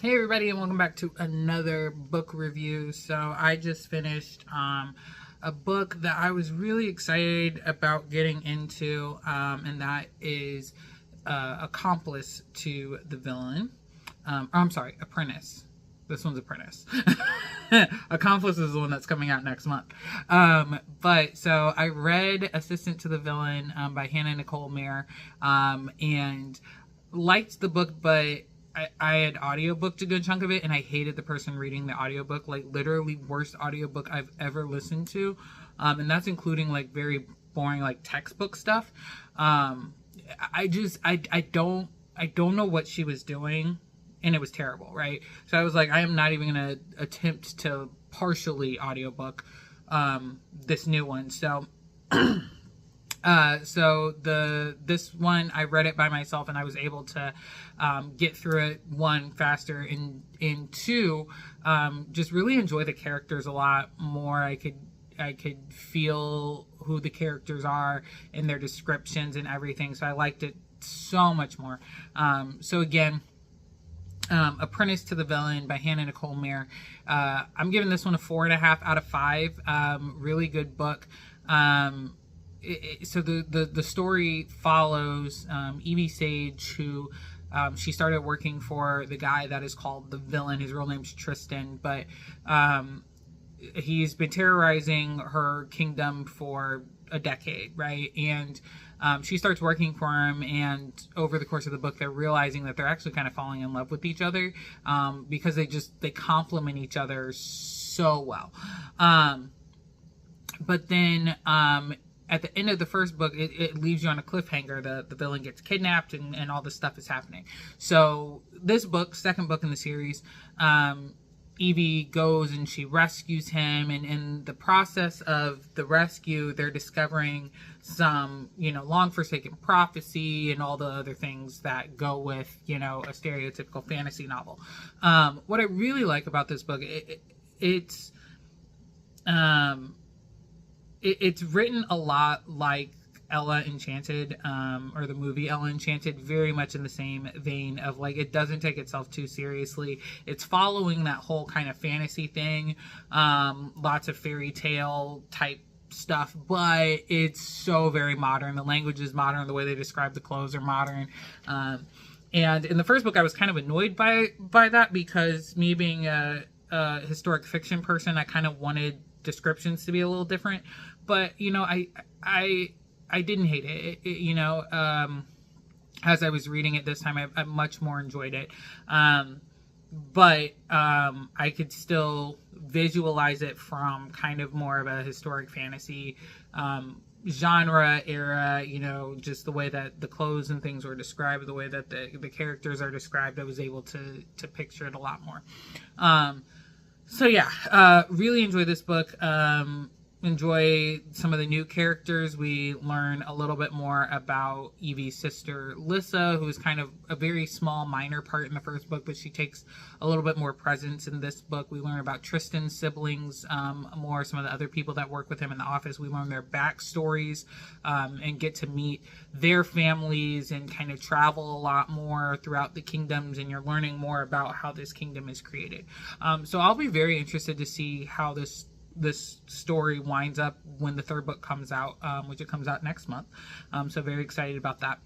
Hey everybody, and welcome back to another book review. So I just finished a book that I was really excited about getting into, and that is Accomplice to the Villain. I'm sorry, Apprentice. This one's Apprentice. Accomplice is the one that's coming out next month. But so I read Assistant to the Villain by Nicole Maehrer, and liked the book, but I had audiobooked a good chunk of it, and I hated the person reading the audiobook. Like, literally worst audiobook I've ever listened to. And that's including like very boring like textbook stuff. I don't know what she was doing, and it was terrible, right? So I was like, I am not even gonna attempt to partially audiobook this new one. So this one, I read it by myself, and I was able to get through it, one, faster, and two, just really enjoy the characters a lot more. I could feel who the characters are and their descriptions and everything, so I liked it so much more. So again, Apprentice to the Villain by Nicole Maehrer. I'm giving this one a 4.5 out of 5. Really good book. So the story follows Evie Sage, who she started working for the guy that is called the Villain. His real name's Tristan, but he's been terrorizing her kingdom for a decade, right? And she starts working for him, and over the course of the book, they're realizing that they're actually kind of falling in love with each other, because they complement each other so well. But then at the end of the first book, it leaves you on a cliffhanger. The villain gets kidnapped, and all this stuff is happening. So this book, second book in the series, Evie goes and she rescues him, and in the process of the rescue, they're discovering some, long forsaken prophecy and all the other things that go with, a stereotypical fantasy novel. What I really like about this book, it's written a lot like Ella Enchanted, or the movie Ella Enchanted, very much in the same vein of, like, it doesn't take itself too seriously. It's following that whole kind of fantasy thing, lots of fairy tale type stuff, but it's so very modern. The language is modern, the way they describe the clothes are modern. And in the first book, I was kind of annoyed by that, because me being a historic fiction person, I kind of wanted descriptions to be a little different. But I didn't hate it. As I was reading it this time, I much more enjoyed it. But I could still visualize it from kind of more of a historic fantasy genre era, just the way that the clothes and things were described, the way that the characters are described. I was able to picture it a lot more. So yeah, really enjoy this book. Enjoy some of the new characters. We learn a little bit more about Evie's sister, Lissa, who is kind of a very small, minor part in the first book, but she takes a little bit more presence in this book. We learn about Tristan's siblings, more, some of the other people that work with him in the office. We learn their backstories, and get to meet their families and kind of travel a lot more throughout the kingdoms, and you're learning more about how this kingdom is created. So I'll be very interested to see how this story winds up when the third book comes out, which it comes out next month. So very excited about that.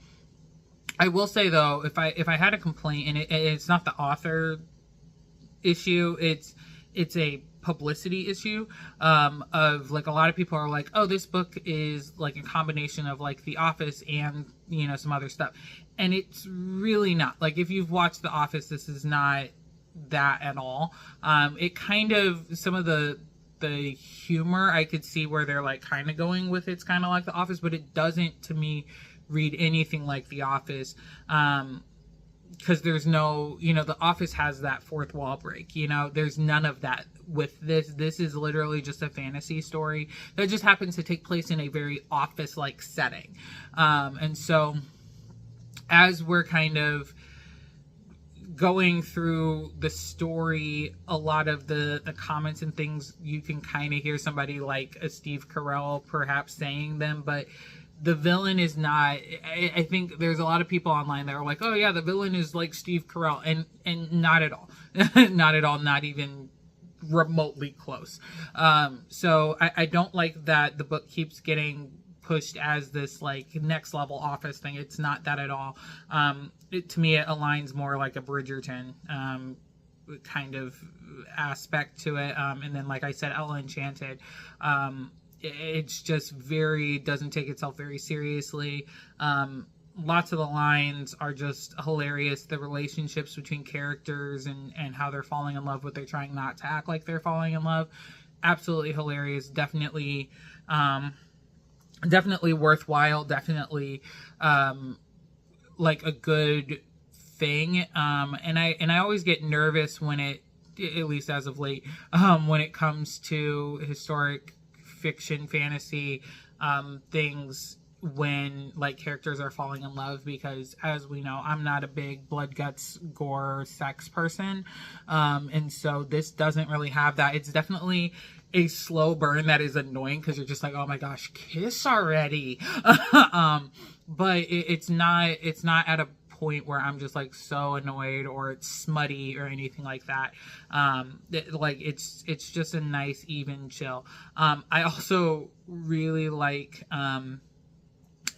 I will say though, if I had a complaint, and it's not the author issue, it's a publicity issue, of, like, a lot of people are like, oh, this book is like a combination of like The Office and some other stuff, and it's really not. Like, if you've watched The Office, this is not that at all. It kind of, some of the humor, I could see where they're like kind of going with it's kind of like The Office, but it doesn't, to me, read anything like The Office, because there's no, The Office has that fourth wall break, there's none of that with this. This is literally just a fantasy story that just happens to take place in a very office-like setting, and so as we're kind of going through the story, a lot of the comments and things, you can kind of hear somebody like a Steve Carell perhaps saying them, but the villain is not. I think there's a lot of people online that are like, oh yeah, the villain is like Steve Carell, and not at all, not at all, not even remotely close. So I don't like that the book keeps getting pushed as this like next level office thing. It's not that at all. To me, it aligns more like a Bridgerton kind of aspect to it. And then, like I said, Ella Enchanted. It's just very, doesn't take itself very seriously. Lots of the lines are just hilarious. The relationships between characters and how they're falling in love, but they're trying not to act like they're falling in love. Absolutely hilarious. Definitely, definitely worthwhile. Definitely, like a good thing. And I always get nervous when it, at least as of late, when it comes to historic fiction, fantasy, things, when like characters are falling in love, because as we know, I'm not a big blood, guts, gore, sex person. And so this doesn't really have that. It's definitely a slow burn that is annoying because you're just like, oh my gosh, kiss already. But it's not at a point where I'm just like so annoyed or it's smutty or anything like that. It's just a nice even chill. I also really like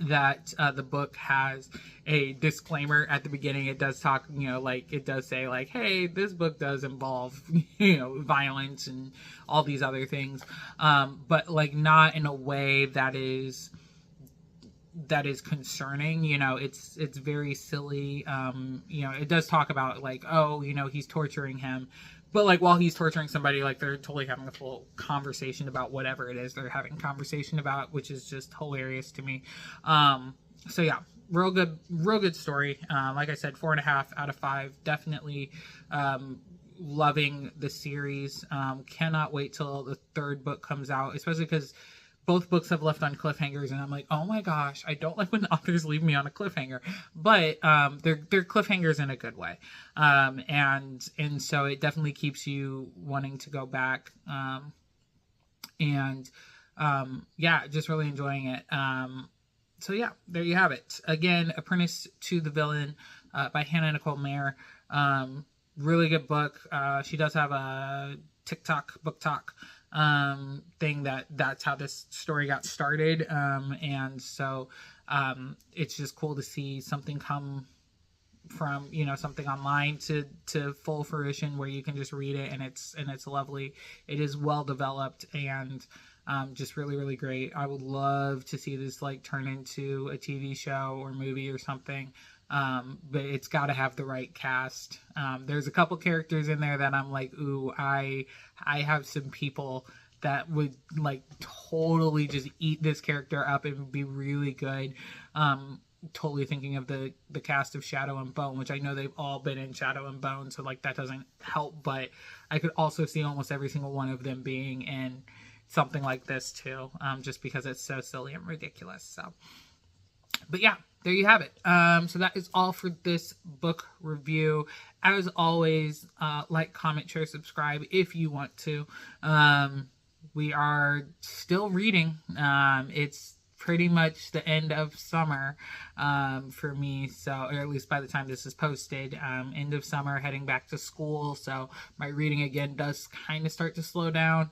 that the book has a disclaimer at the beginning. It does talk, like it does say like, hey, this book does involve, violence and all these other things. But like not in a way that is concerning. It's very silly. It does talk about like, oh, he's torturing him, but like while he's torturing somebody, like they're totally having a full conversation about whatever it is they're having conversation about, which is just hilarious to me. So yeah, real good story. Like I said, 4.5 out of 5. Definitely loving the series. Cannot wait till the third book comes out, especially because both books have left on cliffhangers, and I'm like, oh my gosh, I don't like when the authors leave me on a cliffhanger, but they're cliffhangers in a good way, and so it definitely keeps you wanting to go back, yeah, just really enjoying it. So yeah, there you have it. Again, Apprentice to the Villain by Nicole Maehrer. Really good book. She does have a TikTok book talk thing that's how this story got started, and so it's just cool to see something come from something online to full fruition where you can just read it, and it's lovely. It is well developed and just really, really great. I would love to see this like turn into a TV show or movie or something. But it's got to have the right cast. There's a couple characters in there that I'm like, ooh, I have some people that would like totally just eat this character up and be really good. Totally thinking of the cast of Shadow and Bone, which I know they've all been in Shadow and Bone, so like that doesn't help, but I could also see almost every single one of them being in something like this too, just because it's so silly and ridiculous. So, but yeah, there you have it. So that is all for this book review. As always, like, comment, share, subscribe if you want to. We are still reading. It's pretty much the end of summer for me, so, or at least by the time this is posted, end of summer, heading back to school, so my reading again does kind of start to slow down,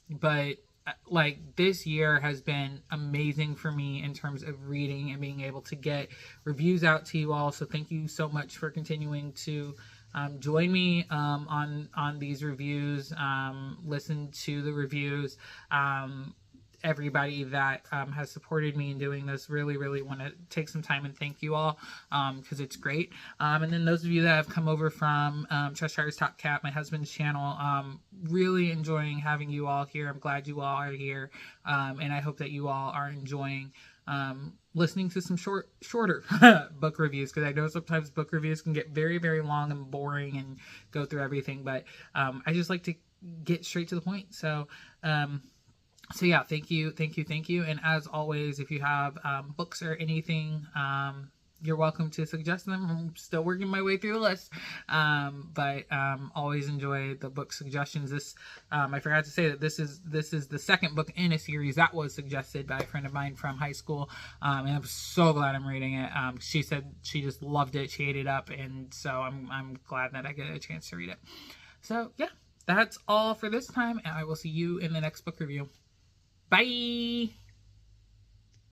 but like this year has been amazing for me in terms of reading and being able to get reviews out to you all. So thank you so much for continuing to join me on these reviews, listen to the reviews. Everybody that has supported me in doing this, really want to take some time and thank you all, because it's great. And then those of you that have come over from Cheshire's Top Cat, my husband's channel, really enjoying having you all here. I'm glad you all are here, and I hope that you all are enjoying listening to some shorter book reviews, because I know sometimes book reviews can get very, very long and boring and go through everything, but I just like to get straight to the point. So yeah, thank you. And as always, if you have books or anything you're welcome to suggest them. I'm still working my way through the list. But always enjoy the book suggestions. This I forgot to say that this is the second book in a series that was suggested by a friend of mine from high school. And I'm so glad I'm reading it. She said she just loved it. She ate it up, and so I'm glad that I get a chance to read it. So yeah, that's all for this time, and I will see you in the next book review. Bye!